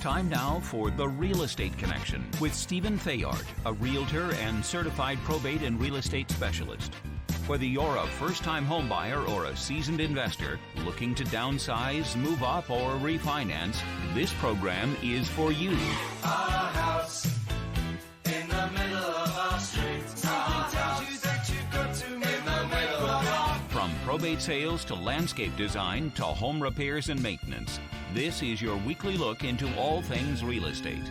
Time now for The Real Estate Connection with Stephen TheardGood, a realtor and certified probate and real estate specialist. Whether you're a first-time homebuyer or a seasoned investor looking to downsize, move up, or refinance, this program is for you. Our house in the middle of our street. From probate sales to landscape design to home repairs and maintenance, this is your weekly look into all things real estate.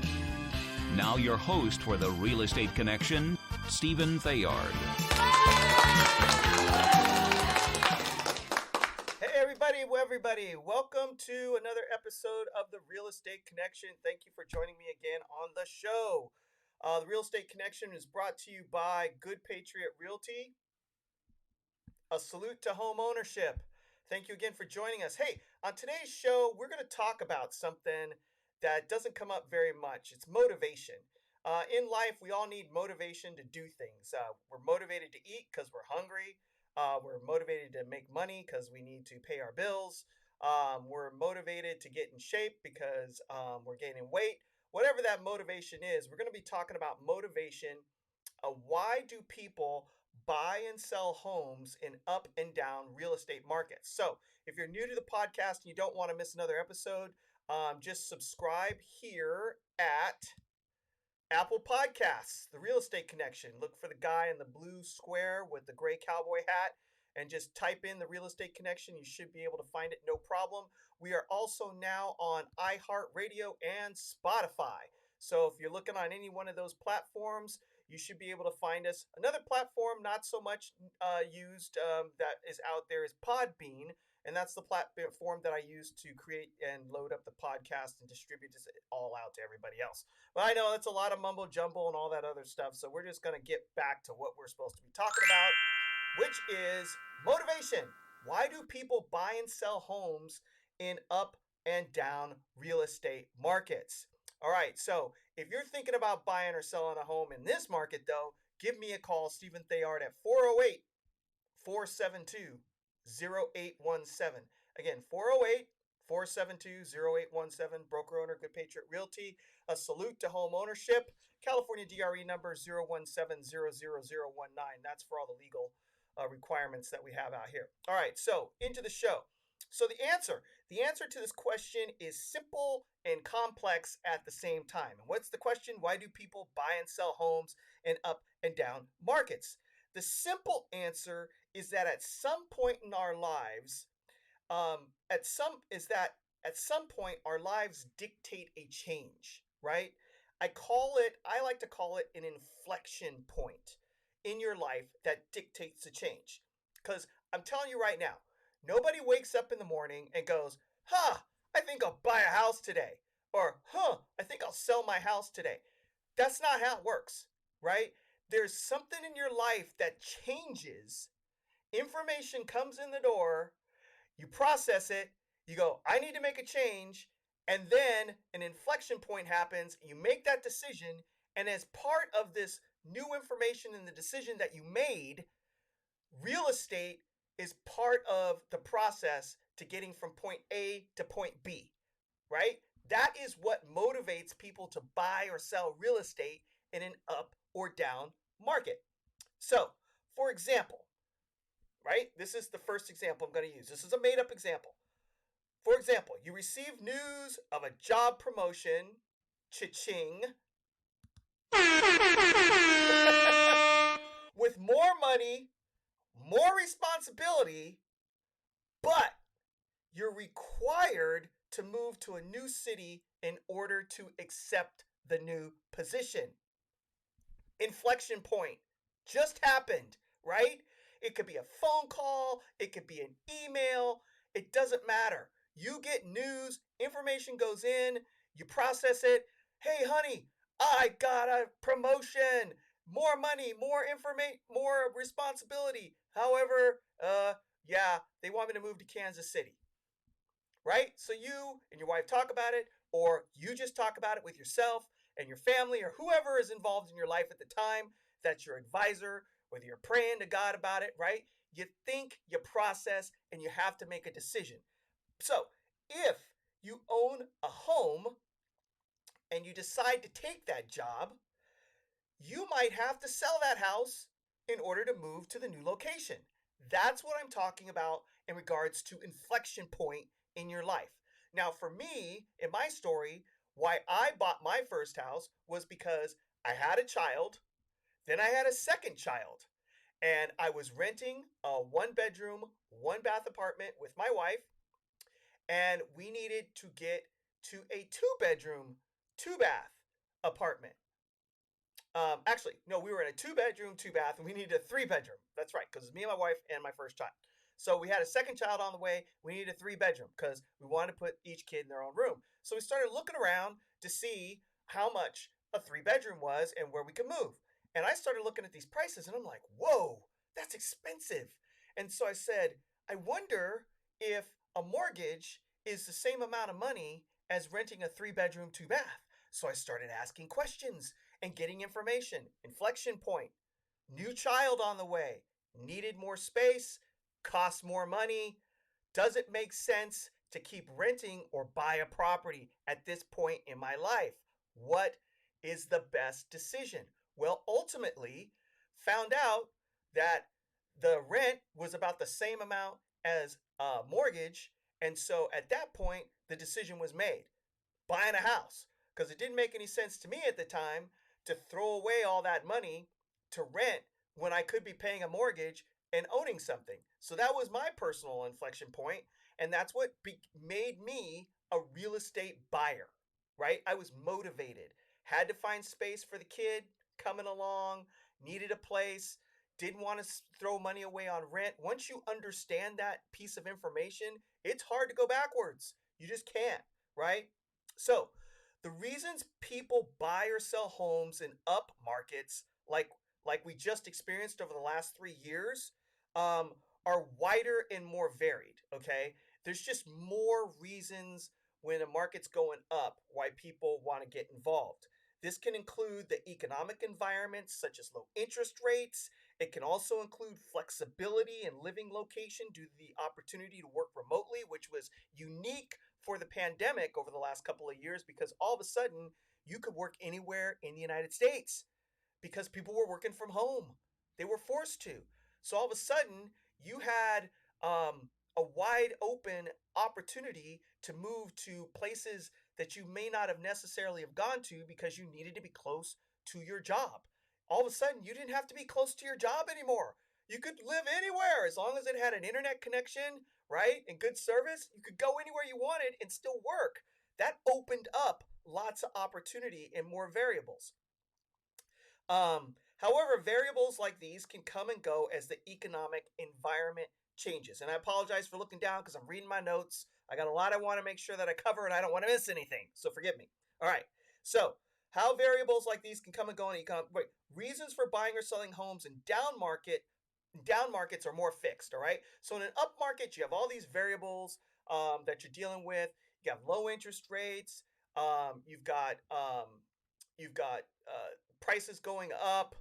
Now your host for The Real Estate Connection, Stephen TheardGood. Hey everybody, welcome to another episode of The Real Estate Connection. Thank you for joining me again on the show. The Real Estate Connection is brought to you by Good Patriot Realty. A salute to home ownership. Thank you again for joining us. Hey, on today's show, we're going to talk about something that doesn't come up very much. It's motivation. In life, we all need motivation to do things. We're motivated to eat because we're hungry. We're motivated to make money because we need to pay our bills. We're motivated to get in shape because we're gaining weight. Whatever that motivation is, we're going to be talking about motivation. Why do people buy and sell homes in up and down real estate markets? So if you're new to the podcast and you don't want to miss another episode, just subscribe here at Apple Podcasts, The Real Estate Connection. Look for the guy in the blue square with the gray cowboy hat and just type in The Real Estate Connection. You should be able to find it, no problem. We are also now on iHeartRadio and Spotify. So if you're looking on any one of those platforms, you should be able to find us. Another platform not so much used that is out there is Podbean, and that's the platform that I use to create and load up the podcast and distribute this all out to everybody else. But I know that's a lot of mumbo jumbo and all that other stuff, so we're just going to get back to what we're supposed to be talking about, which is motivation. Why do people buy and sell homes in up and down real estate markets? All right, so if you're thinking about buying or selling a home in this market, though, give me a call, Stephen TheardGood, at 408-472-0817. Again, 408-472-0817, broker owner, Good Patriot Realty. A salute to home ownership. California DRE number 017000019. That's for all the legal requirements that we have out here. All right, so into the show. So the answer to this question is simple and complex at the same time. And what's the question? Why do people buy and sell homes in up and down markets? The simple answer is that at some point in our lives, at some point our lives dictate a change, right? I like to call it an inflection point in your life that dictates a change. Because I'm telling you right now, nobody wakes up in the morning and goes, I think I'll buy a house today. Or, I think I'll sell my house today. That's not how it works, right? There's something in your life that changes. Information comes in the door. You process it. You go, I need to make a change. And then an inflection point happens. You make that decision. And as part of this new information and the decision that you made, real estate is part of the process to getting from point A to point B, right? That is what motivates people to buy or sell real estate in an up or down market. So, for example, right? This is the first example I'm going to use. This is a made-up example. For example, you receive news of a job promotion, cha-ching, with more money, more responsibility, but you're required to move to a new city in order to accept the new position. Inflection point just happened, right? It could be a phone call, it could be an email, it doesn't matter. You get news, information goes in, you process it. Hey, honey, I got a promotion. More money, more information, more responsibility. However, they want me to move to Kansas City, right? So you and your wife talk about it, or you just talk about it with yourself and your family or whoever is involved in your life at the time. That's your advisor, whether you're praying to God about it, right? You think, you process, and you have to make a decision. So if you own a home and you decide to take that job, you might have to sell that house in order to move to the new location. That's what I'm talking about in regards to inflection point in your life. Now, for me, in my story, why I bought my first house was because I had a child, then I had a second child, and I was renting a 1 bedroom, 1 bath apartment with my wife, and we needed to get to a 2 bedroom, 2 bath apartment. Actually, no, we were in a 2 bedroom, 2 bath, and we needed a 3 bedroom. That's right, because me and my wife and my first child. So we had a second child on the way. We needed a 3 bedroom because we wanted to put each kid in their own room. So we started looking around to see how much a 3 bedroom was and where we could move. And I started looking at these prices, and I'm like, whoa, that's expensive. And so I said, I wonder if a mortgage is the same amount of money as renting a 3 bedroom, 2 bath. So I started asking questions and getting information. Inflection point, new child on the way, needed more space, cost more money. Does it make sense to keep renting or buy a property at this point in my life? What is the best decision? Well, ultimately, found out that the rent was about the same amount as a mortgage. And so at that point, the decision was made, buying a house, because it didn't make any sense to me at the time to throw away all that money to rent when I could be paying a mortgage and owning something. So that was my personal inflection point, and that's what made me a real estate buyer, right? I was motivated, had to find space for the kid coming along, needed a place, didn't want to throw money away on rent. Once you understand that piece of information, it's hard to go backwards. You just can't, right? So, the reasons people buy or sell homes in up markets like we just experienced over the last 3 years um, are wider and more varied. Okay, there's just more reasons when a market's going up why people want to get involved. This can include the economic environment, such as low interest rates. It can also include flexibility and living location due to the opportunity to work remotely, which was unique for the pandemic over the last couple of years because all of a sudden you could work anywhere in the United States because people were working from home. They were forced to. So all of a sudden you had a wide open opportunity to move to places that you may not have necessarily have gone to because you needed to be close to your job. All of a sudden you didn't have to be close to your job anymore. You could live anywhere as long as it had an internet connection, right? And good service. You could go anywhere you wanted and still work. That opened up lots of opportunity and more variables. However, variables like these can come and go as the economic environment changes. And I apologize for looking down because I'm reading my notes. I got a lot I want to make sure that I cover and I don't want to miss anything. So forgive me. All right. So how variables like these can come and go in wait, reasons for buying or selling homes in down markets are more fixed. All right. So in an up market, you have all these variables that you're dealing with. You have low interest rates. You've got prices going up.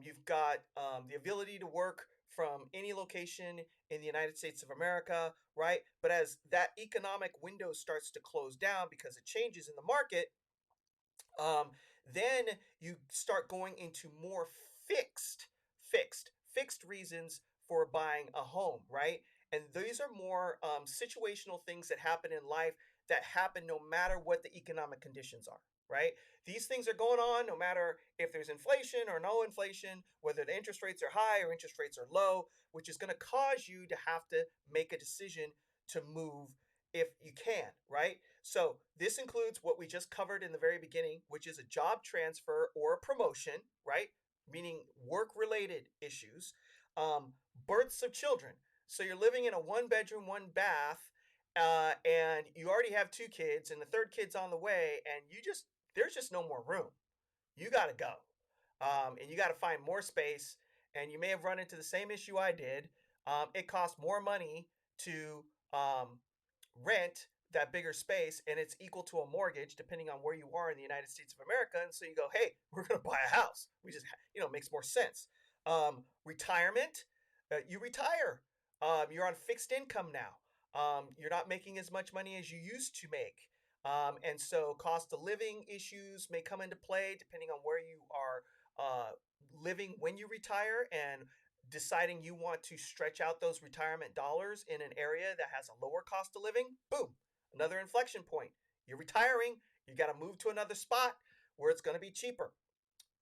You've got the ability to work from any location in the United States of America, right? But as that economic window starts to close down because it changes in the market, then you start going into more fixed, fixed reasons for buying a home, right? And these are more situational things that happen in life that happen no matter what the economic conditions are, right? These things are going on no matter if there's inflation or no inflation, whether the interest rates are high or interest rates are low, which is going to cause you to have to make a decision to move if you can, right? So this includes what we just covered in the very beginning, which is a job transfer or a promotion, right? Meaning work-related issues, births of children. So you're living in a 1 bedroom, 1 bath, and you already have 2 kids, and the third kid's on the way, and there's just no more room. You got to go, and you got to find more space. And you may have run into the same issue I did. It costs more money to rent that bigger space, and it's equal to a mortgage depending on where you are in the United States of America. And so you go, hey, we're going to buy a house. We just, it makes more sense. Retirement, you retire. You're on fixed income now. You're not making as much money as you used to make. And so cost of living issues may come into play depending on where you are living when you retire, and deciding you want to stretch out those retirement dollars in an area that has a lower cost of living. Boom, another inflection point. You're retiring, you got to move to another spot where it's going to be cheaper.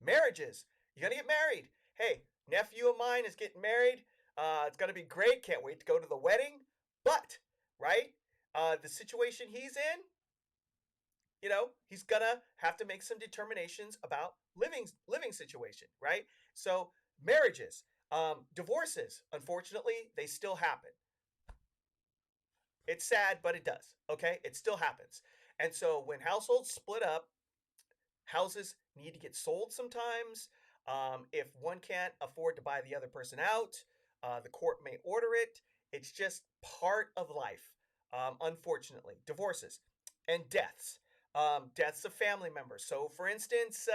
Marriages, you're going to get married. Hey, nephew of mine is getting married. It's going to be great. Can't wait to go to the wedding. But, right, the situation he's in, he's gonna have to make some determinations about living situation, right? So marriages, divorces, unfortunately, they still happen. It's sad, but it does. Okay, it still happens. And so when households split up, houses need to get sold sometimes. If one can't afford to buy the other person out, the court may order it. It's just part of life, unfortunately. Divorces and deaths. Deaths of family members. So, for instance,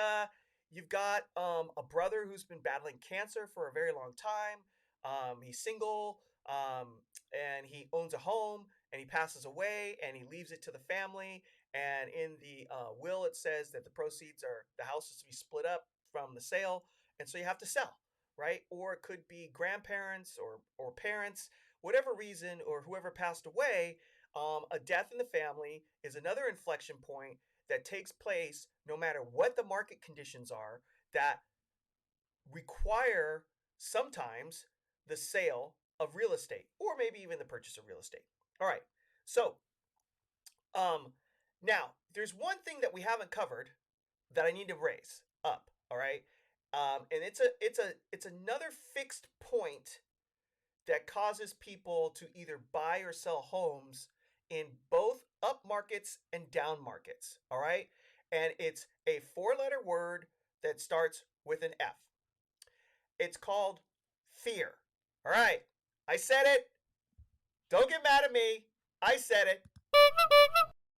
you've got a brother who's been battling cancer for a very long time. He's single, and he owns a home, and he passes away, and he leaves it to the family. And in the will, it says that the house is to be split up from the sale, and so you have to sell, right? Or it could be grandparents or parents, whatever reason, or whoever passed away. A death in the family is another inflection point that takes place no matter what the market conditions are, that require sometimes the sale of real estate, or maybe even the purchase of real estate. All right, so now there's one thing that we haven't covered that I need to raise up. All right, and it's another fixed point that causes people to either buy or sell homes in both up markets and down markets. All right, and it's a four-letter word that starts with an F. It's called fear. All right, I said it. Don't get mad at me. I said it.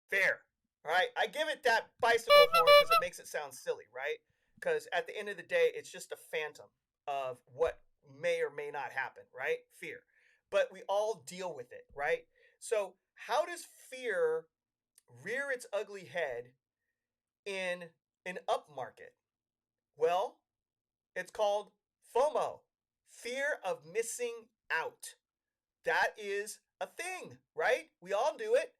Fear. All right, I give it that bicycle horn because it makes it sound silly, right? Because at the end of the day, it's just a phantom of what may or may not happen, right? Fear. But we all deal with it, right? So, how does fear rear its ugly head in an up market? Well, it's called FOMO, fear of missing out. That is a thing, right? We all do it.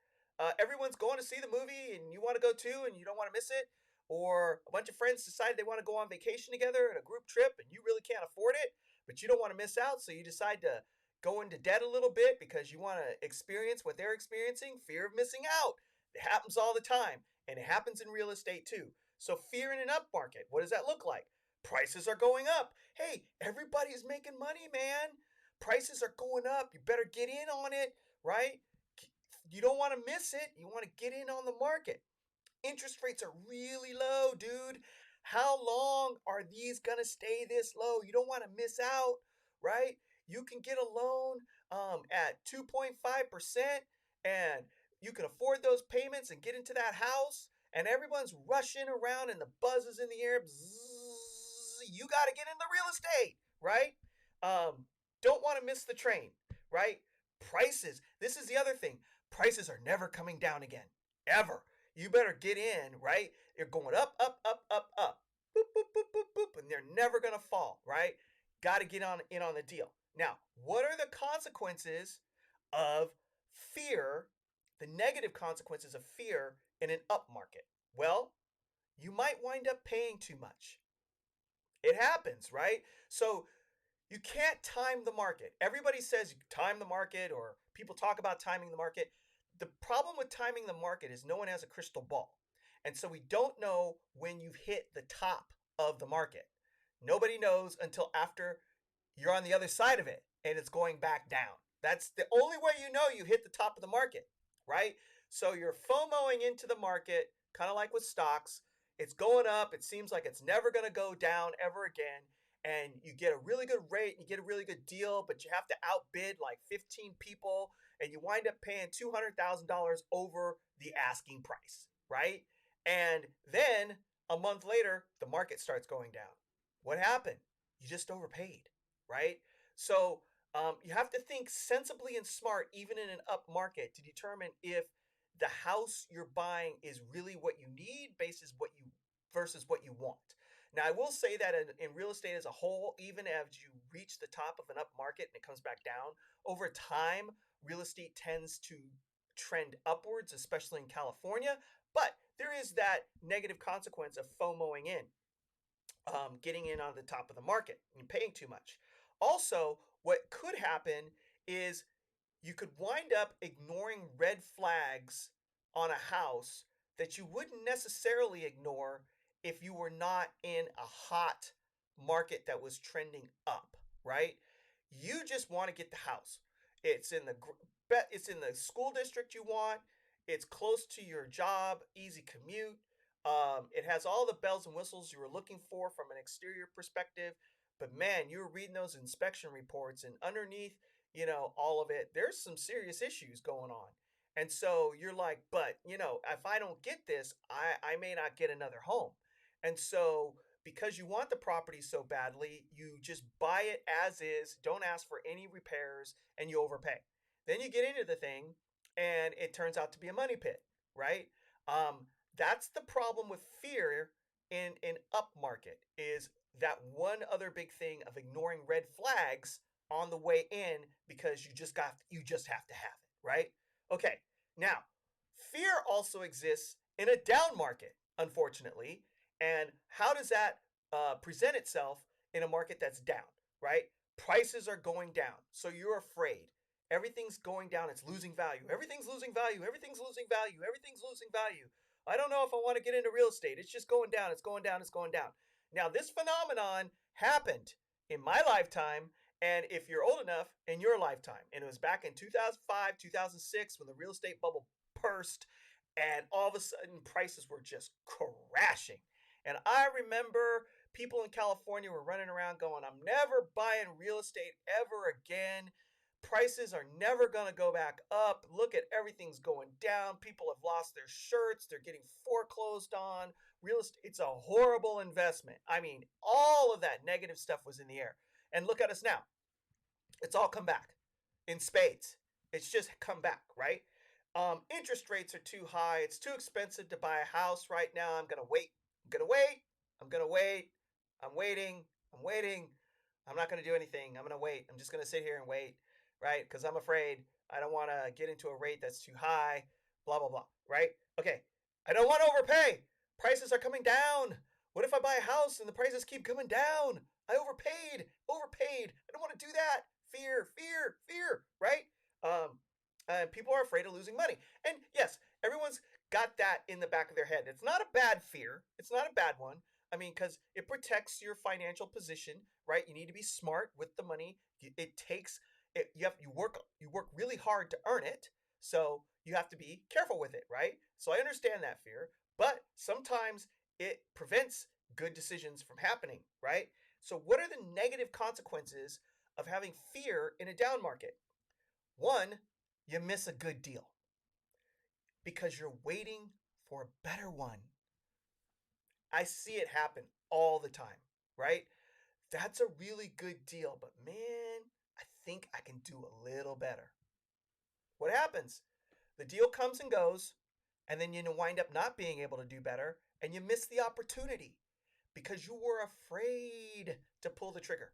Everyone's going to see the movie and you want to go too and you don't want to miss it. Or a bunch of friends decide they want to go on vacation together in a group trip and you really can't afford it, but you don't want to miss out. So you decide to go into debt a little bit because you want to experience what they're experiencing. Fear of missing out. It happens all the time, and it happens in real estate too. So fear in an up market, what does that look like? Prices are going up. Hey, everybody's making money, man. Prices are going up. You better get in on it, right? You don't want to miss it. You want to get in on the market. Interest rates are really low, dude. How long are these going to stay this low? You don't want to miss out, right? You can get a loan at 2.5%, and you can afford those payments and get into that house, and everyone's rushing around and the buzz is in the air. Bzzz, you got to get into real estate, right? Don't want to miss the train, right? Prices. This is the other thing. Prices are never coming down again, ever. You better get in, right? They're going up, up, up, up, up. Boop, boop, boop, boop, boop, and they're never going to fall, right? Got to get in on the deal. Now, what are the consequences of fear, the negative consequences of fear in an up market? Well, you might wind up paying too much. It happens, right? So you can't time the market. Everybody says you time the market, or people talk about timing the market. The problem with timing the market is no one has a crystal ball. And so we don't know when you've hit the top of the market. Nobody knows until after you're on the other side of it and it's going back down. That's the only way you know you hit the top of the market, right? So you're FOMOing into the market, kind of like with stocks. It's going up. It seems like it's never going to go down ever again. And you get a really good rate, you get a really good deal, but you have to outbid like 15 people, and you wind up paying $200,000 over the asking price, right? And then a month later, the market starts going down. What happened? You just overpaid, right? So you have to think sensibly and smart, even in an up market, to determine if the house you're buying is really what you need versus what you want. Now, I will say that in real estate as a whole, even as you reach the top of an up market and it comes back down, over time, real estate tends to trend upwards, especially in California. But there is that negative consequence of FOMOing in, getting in on the top of the market and paying too much. Also, what could happen is you could wind up ignoring red flags on a house that you wouldn't necessarily ignore if you were not in a hot market that was trending up, right? You just want to get the house. It's in the it's in the school district you want. It's close to your job, easy commute. It has all the bells and whistles you were looking for from an exterior perspective. But man, you were reading those inspection reports, and underneath, all of it, there's some serious issues going on. And so you're like, but if I don't get this, I may not get another home. And so because you want the property so badly, you just buy it as is, don't ask for any repairs, and you overpay. Then you get into the thing, and it turns out to be a money pit, right? That's the problem with fear in up market, is that one other big thing of ignoring red flags on the way in, because you just have to have it, right? Okay. Now, fear also exists in a down market, unfortunately. And how does that present itself in a market that's down, right? Prices are going down, so you're afraid. Everything's going down. It's losing value. Everything's losing value. Everything's losing value. Everything's losing value. I don't know if I want to get into real estate. It's just going down. It's going down. It's going down. Now, this phenomenon happened in my lifetime, and if you're old enough, in your lifetime. And it was back in 2005, 2006, when the real estate bubble burst, and all of a sudden prices were just crashing. And I remember people in California were running around going, I'm never buying real estate ever again. Prices are never going to go back up. Look at everything's going down. People have lost their shirts. They're getting foreclosed on. Real estate, it's a horrible investment. I mean, all of that negative stuff was in the air. And look at us now. It's all come back in spades. It's just come back, right? Interest rates are too high. It's too expensive to buy a house right now. I'm going to wait. I'm going to wait. I'm going to wait. I'm waiting. I'm waiting. I'm not going to do anything. I'm going to wait. I'm just going to sit here and wait, right? Because I'm afraid I don't want to get into a rate that's too high, blah, blah, blah, right? Okay. I don't want to overpay. Prices are coming down. What if I buy a house and the prices keep coming down? I overpaid. I don't want to do that. Fear, fear, fear, right? People are afraid of losing money. And yes, everyone's got that in the back of their head. It's not a bad fear. It's not a bad one. I mean, because it protects your financial position, right? You need to be smart with the money. It takes it. You work really hard to earn it, so you have to be careful with it, right? So I understand that fear, but sometimes it prevents good decisions from happening, right? So what are the negative consequences of having fear in a down market? One, you miss a good deal because you're waiting for a better one. I see it happen all the time, right? That's a really good deal, but man, I think I can do a little better. What happens? The deal comes and goes, and then you wind up not being able to do better, and you miss the opportunity because you were afraid to pull the trigger,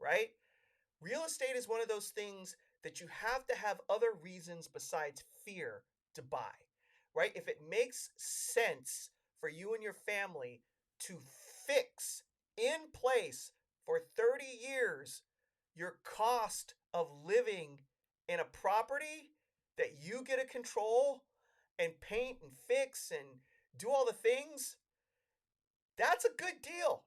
right? Real estate is one of those things that you have to have other reasons besides fear to buy, right? If it makes sense for you and your family to fix in place for 30 years your cost of living in a property that you get to control and paint and fix and do all the things, that's a good deal,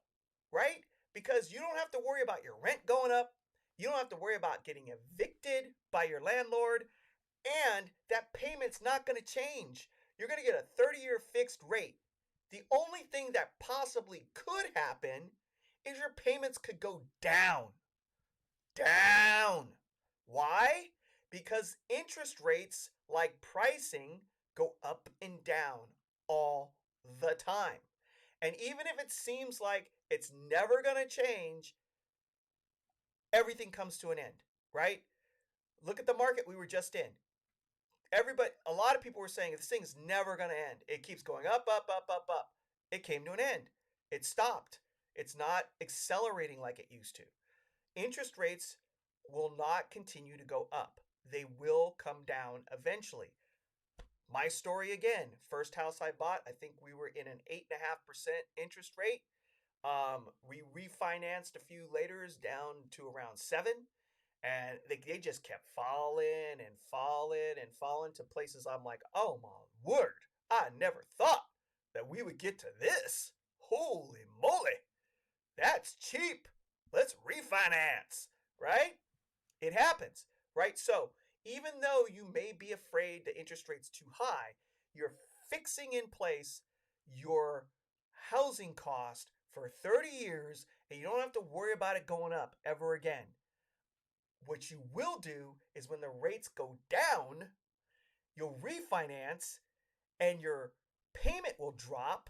right? Because you don't have to worry about your rent going up. You don't have to worry about getting evicted by your landlord, and that payment's not going to change. You're going to get a 30-year fixed rate. The only thing that possibly could happen is your payments could go down. Down. Why? Because interest rates, like pricing, go up and down all the time. And even if it seems like it's never going to change, everything comes to an end, right? Look at the market we were just in. a lot of people were saying this thing's never going to end. It keeps going up, up, up, up, up. It came to an end. It stopped. It's not accelerating like it used to. Interest rates will not continue to go up. They will come down eventually. My story again, first house I bought, I think we were in an 8.5% interest rate. We refinanced a few later down to around 7. And they just kept falling and falling and falling to places I'm like, oh my word, I never thought that we would get to this. Holy moly, that's cheap. Let's refinance, right? It happens, right? So even though you may be afraid the interest rate's too high, you're fixing in place your housing cost for 30 years and you don't have to worry about it going up ever again. What you will do is when the rates go down, you'll refinance and your payment will drop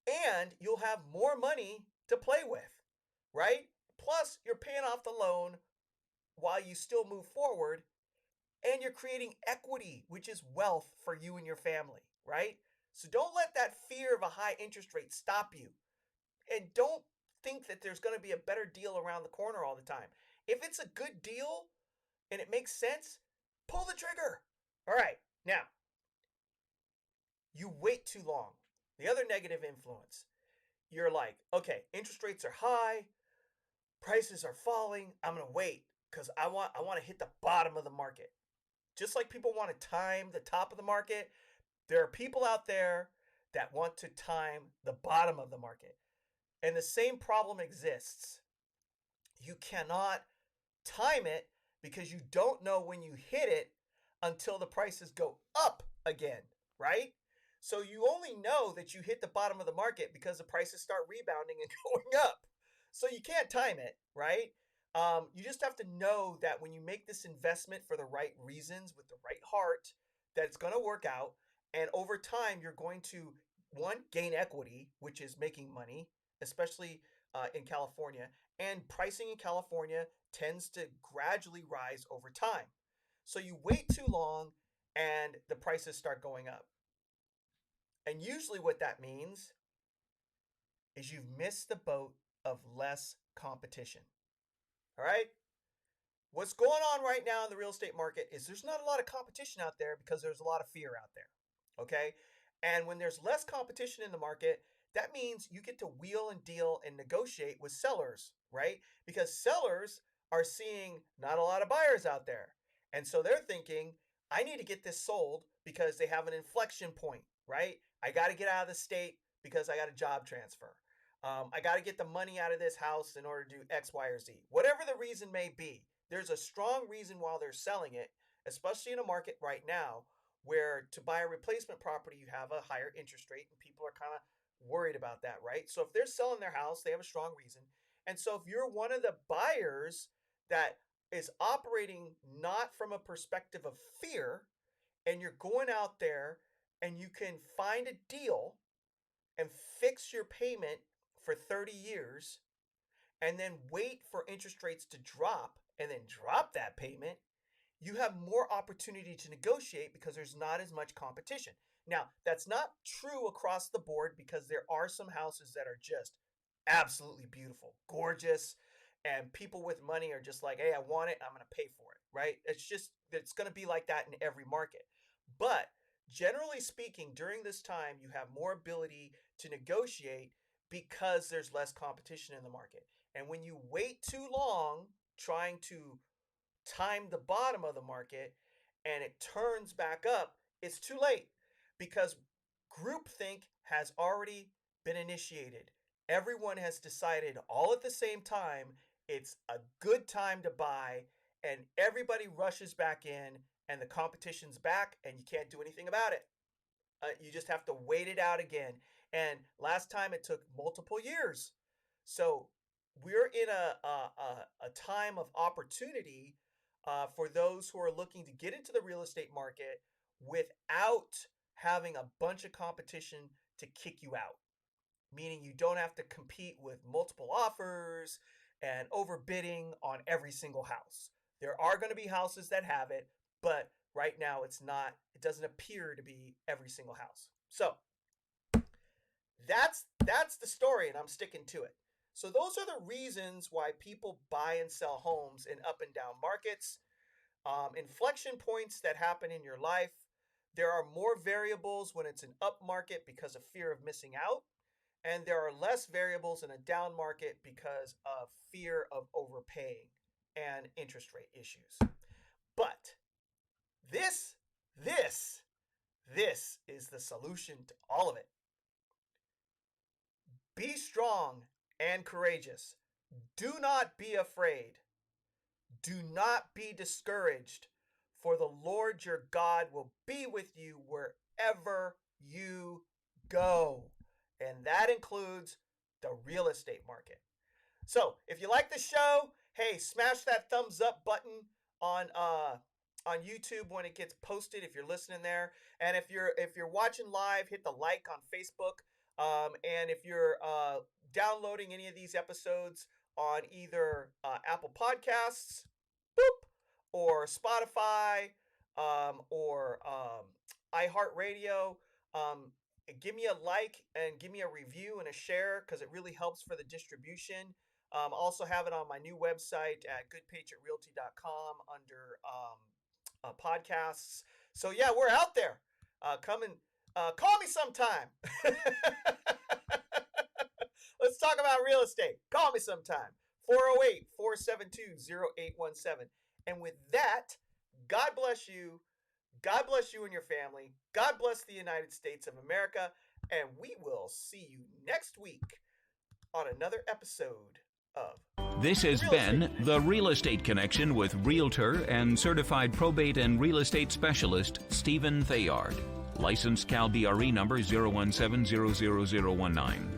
and you'll have more money to play with, right? Plus, you're paying off the loan while you still move forward and you're creating equity, which is wealth for you and your family, right? So don't let that fear of a high interest rate stop you. And don't think that there's going to be a better deal around the corner all the time. If it's a good deal and it makes sense, pull the trigger. All right, now, you wait too long. The other negative influence, you're like, okay, interest rates are high, prices are falling, I'm going to wait because I want to hit the bottom of the market. Just like people want to time the top of the market, there are people out there that want to time the bottom of the market. And the same problem exists. You cannot time it because you don't know when you hit it until the prices go up again, right? So you only know that you hit the bottom of the market because the prices start rebounding and going up. So you can't time it, right? You just have to know that when you make this investment for the right reasons with the right heart, that it's going to work out. And over time, you're going to, one, gain equity, which is making money, especially in California. And pricing in California tends to gradually rise over time. So you wait too long and the prices start going up. And usually what that means is you've missed the boat of less competition. All right? What's going on right now in the real estate market is there's not a lot of competition out there because there's a lot of fear out there. Okay? And when there's less competition in the market, that means you get to wheel and deal and negotiate with sellers, right? Because sellers are seeing not a lot of buyers out there. And so they're thinking, I need to get this sold because they have an inflection point, right? I got to get out of the state because I got a job transfer. I got to get the money out of this house in order to do X, Y, or Z. Whatever the reason may be, there's a strong reason why they're selling it, especially in a market right now where to buy a replacement property, you have a higher interest rate and people are kind of worried about that, right? So if they're selling their house, they have a strong reason. And so if you're one of the buyers that is operating not from a perspective of fear and you're going out there and you can find a deal and fix your payment for 30 years and then wait for interest rates to drop and then drop that payment, you have more opportunity to negotiate because there's not as much competition. Now, that's not true across the board because there are some houses that are just absolutely beautiful, gorgeous, and people with money are just like, hey, I want it, I'm going to pay for it, right? It's going to be like that in every market. But generally speaking, during this time, you have more ability to negotiate because there's less competition in the market. And when you wait too long trying to time the bottom of the market and it turns back up, it's too late because groupthink has already been initiated. Everyone has decided all at the same time it's a good time to buy, and everybody rushes back in and the competition's back and you can't do anything about it. You just have to wait it out again. And last time it took multiple years. So we're in a time of opportunity for those who are looking to get into the real estate market without having a bunch of competition to kick you out. Meaning you don't have to compete with multiple offers and overbidding on every single house. There are going to be houses that have it, but right now it doesn't appear to be every single house. So that's the story, and I'm sticking to it. So those are the reasons why people buy and sell homes in up and down markets. Inflection points that happen in your life. There are more variables when it's an up market because of fear of missing out. And there are less variables in a down market because of fear of overpaying and interest rate issues. But this is the solution to all of it. Be strong and courageous. Do not be afraid. Do not be discouraged, for the Lord your God will be with you wherever you go. And that includes the real estate market. So if you like the show, hey, smash that thumbs up button on YouTube when it gets posted if you're listening there. And if you're watching live, hit the like on Facebook. And if you're downloading any of these episodes on either Apple Podcasts, or Spotify, or iHeartRadio, give me a like and give me a review and a share, because it really helps for the distribution. Also have it on my new website at goodpatriotrealty.com under podcasts. So yeah, we're out there. Come and call me sometime. Let's talk about real estate. Call me sometime. 408-472-0817. And with that, God bless you. God bless you and your family. God bless the United States of America. And we will see you next week on another episode of This has been The Real Estate Connection with Realtor and Certified Probate and Real Estate Specialist Stephen Theard. Licensed Cal BRE number 0170019.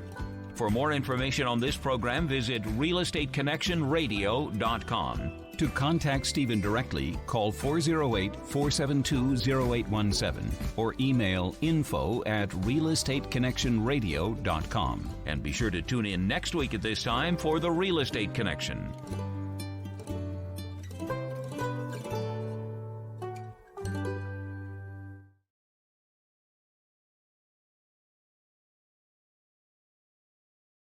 For more information on this program, visit realestateconnectionradio.com. To contact Stephen directly, call 408-472-0817 or email info@realestateconnectionradio.com. And be sure to tune in next week at this time for The Real Estate Connection.